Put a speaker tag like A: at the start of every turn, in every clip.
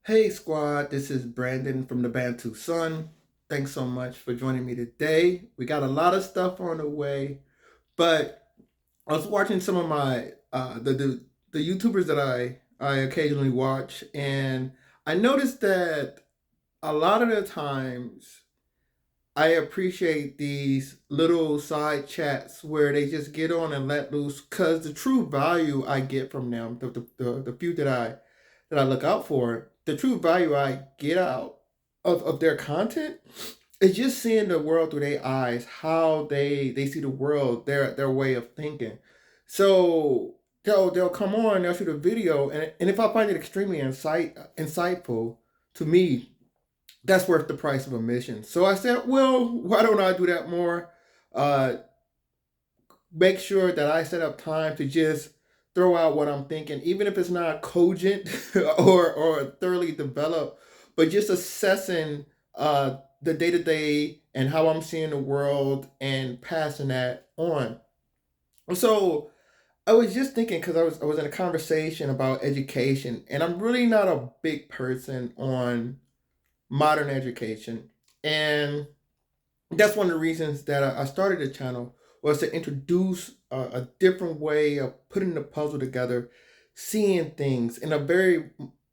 A: Hey squad, this is Brandon from the Bantu Sun. Thanks so much for joining me today. We got a lot of stuff on the way, but I was watching some of my the YouTubers that I occasionally watch, and I noticed that a lot of the times I appreciate these little side chats where they just get on and let loose because the true value I get from them, the few that I look out for, the true value I get out of their content is just seeing the world through their eyes, how they see the world, their way of thinking. So they'll come on, they'll shoot a video, and if I find it extremely insightful to me, that's worth the price of admission. So I said, well, why don't I do that more? Uh, Make sure that I set up time to just throw out what I'm thinking, even if it's not cogent or thoroughly developed, but just assessing the day to day and how I'm seeing the world and passing that on. So I was just thinking because I was in a conversation about education, and I'm really not a big person on modern education, and that's one of the reasons that I started the channel was to introduce a different way of putting the puzzle together, seeing things in a very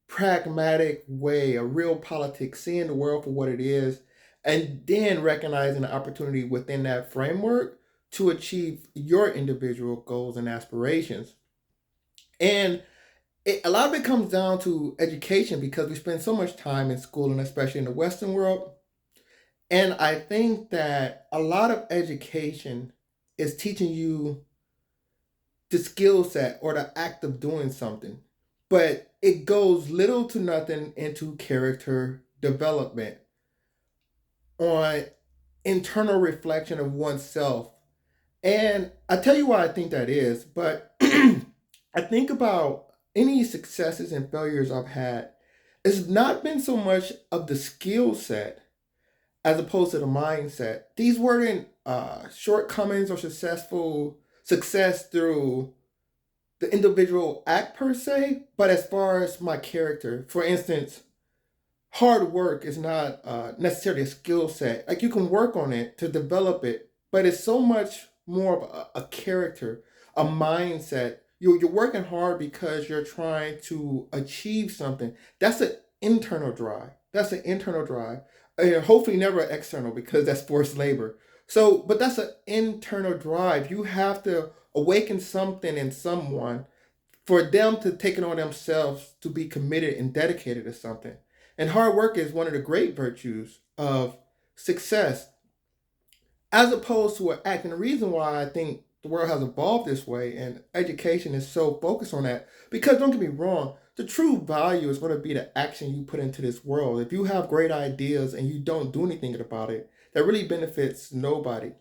A: pragmatic way, a real politics, seeing the world for what it is, and then recognizing the opportunity within that framework to achieve your individual goals and aspirations. And a lot of it comes down to education because we spend so much time in school, and especially in the Western world, and I think that a lot of education is teaching you the skill set or the act of doing something, but it goes little to nothing into character development on internal reflection of oneself. And I tell you why I think that is, but I think about any successes and failures I've had. It's not been so much of the skill set as opposed to the mindset. These weren't shortcomings or success through the individual act per se, but as far as my character. For instance, hard work is not necessarily a skill set. Like you can work on it to develop it, but it's so much more of a character, a mindset. You're working hard because you're trying to achieve something. That's an internal drive. That's an internal drive. And hopefully never external because that's forced labor. So, but that's an internal drive. You have to awaken something in someone for them to take it on themselves to be committed and dedicated to something. And hard work is one of the great virtues of success, as opposed to an act. And the reason why I think the world has evolved this way and education is so focused on that, because don't get me wrong, the true value is going to be the action you put into this world. If you have great ideas and you don't do anything about it, that really benefits nobody.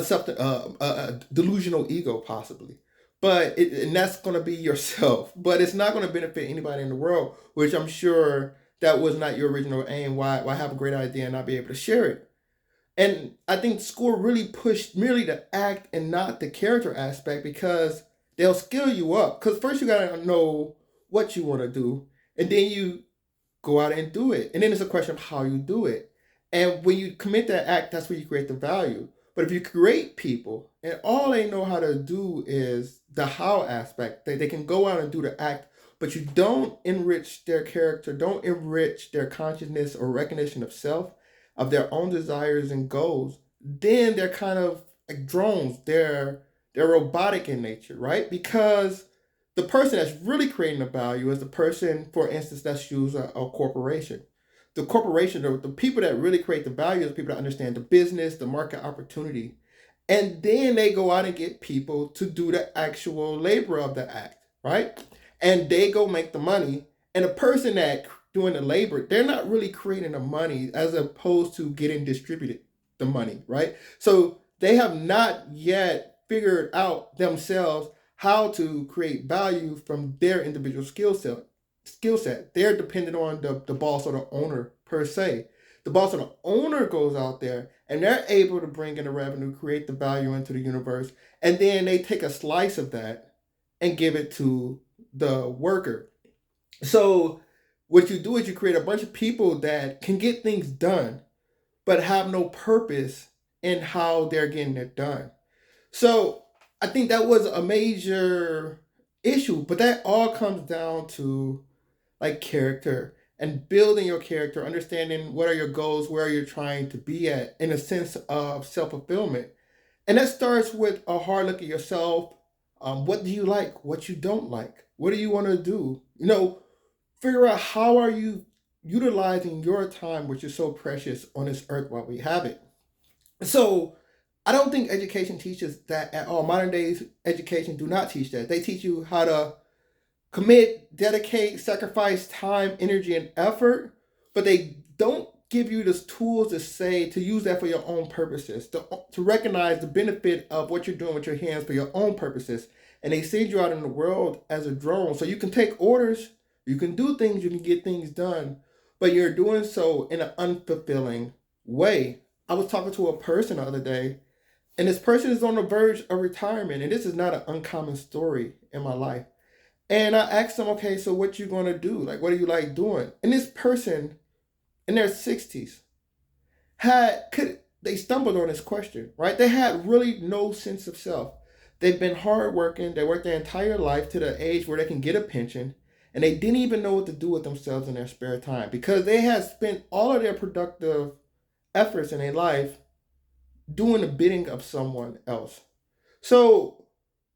A: Something a delusional ego possibly, and that's going to be yourself, but it's not going to benefit anybody in the world, which I'm sure that was not your original aim. Why have a great idea and not be able to share it? And I think school really pushed merely the act and not the character aspect, because they'll skill you up, because first you got to know what you want to do, and then you go out and do it. And then it's a question of how you do it. And when you commit that act, that's where you create the value. But if you create people and all they know how to do is the how aspect, they can go out and do the act, but you don't enrich their character, don't enrich their consciousness or recognition of self, of their own desires and goals, then they're kind of like drones. They're robotic in nature, right? Because the person that's really creating the value is the person, for instance, let's use a corporation. The corporation, the people that really create the value, is the people that understand the business, the market opportunity. And then they go out and get people to do the actual labor of the act, right? And they go make the money. And the person that doing the labor, they're not really creating the money as opposed to getting distributed the money, right? So they have not yet figured out themselves how to create value from their individual skill set. They're dependent on the boss or the owner per se. The boss or the owner goes out there and they're able to bring in the revenue, create the value into the universe, and then they take a slice of that and give it to the worker. So what you do is you create a bunch of people that can get things done, but have no purpose in how they're getting it done. So I think that was a major issue, but that all comes down to like character and building your character, understanding what are your goals, where you're trying to be at in a sense of self fulfillment. And that starts with a hard look at yourself. What do you like? What you don't like? What do you want to do? Figure out how are you utilizing your time, which is so precious on this earth while we have it. So I don't think education teaches that at all. Modern days education do not teach that. They teach you how to commit, dedicate, sacrifice time, energy, and effort, but they don't give you the tools to say to use that for your own purposes, to recognize the benefit of what you're doing with your hands for your own purposes. And they send you out in the world as a drone. So you can take orders, you can do things, you can get things done, but you're doing so in an unfulfilling way. I was talking to a person the other day, and this person is on the verge of retirement, and this is not an uncommon story in my life. And I asked them, okay, so what you gonna do? Like, what do you like doing? And this person in their 60s they stumbled on this question, right? They had really no sense of self. They've been hardworking, they worked their entire life to the age where they can get a pension, and they didn't even know what to do with themselves in their spare time because they had spent all of their productive efforts in their life doing the bidding of someone else. So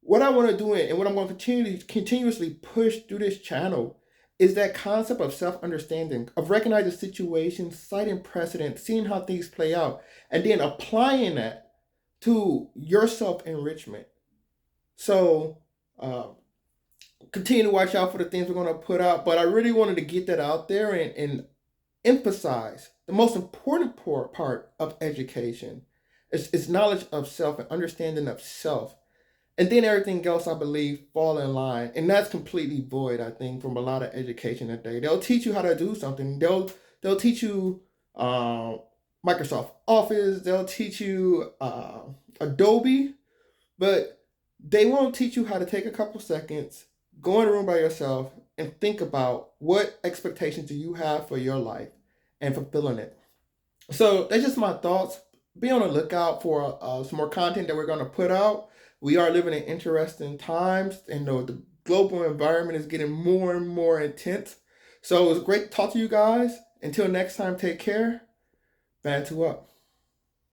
A: what I want to do and what I'm going to continuously push through this channel is that concept of self-understanding, of recognizing situations, citing precedent, seeing how things play out, and then applying that to your self-enrichment. So continue to watch out for the things we're going to put out, but I really wanted to get that out there and emphasize the most important part of education is knowledge of self and understanding of self, and then everything else I believe fall in line, and that's completely void I think from a lot of education today. They'll teach you how to do something. They'll teach you Microsoft Office. They'll teach you Adobe, but they won't teach you how to take a couple seconds, go in a room by yourself, and think about what expectations do you have for your life and fulfilling it. So that's just my thoughts. Be on the lookout for some more content that we're going to put out. We are living in interesting times, and the global environment is getting more and more intense. So it was great to talk to you guys. Until next time, take care. Bantu up.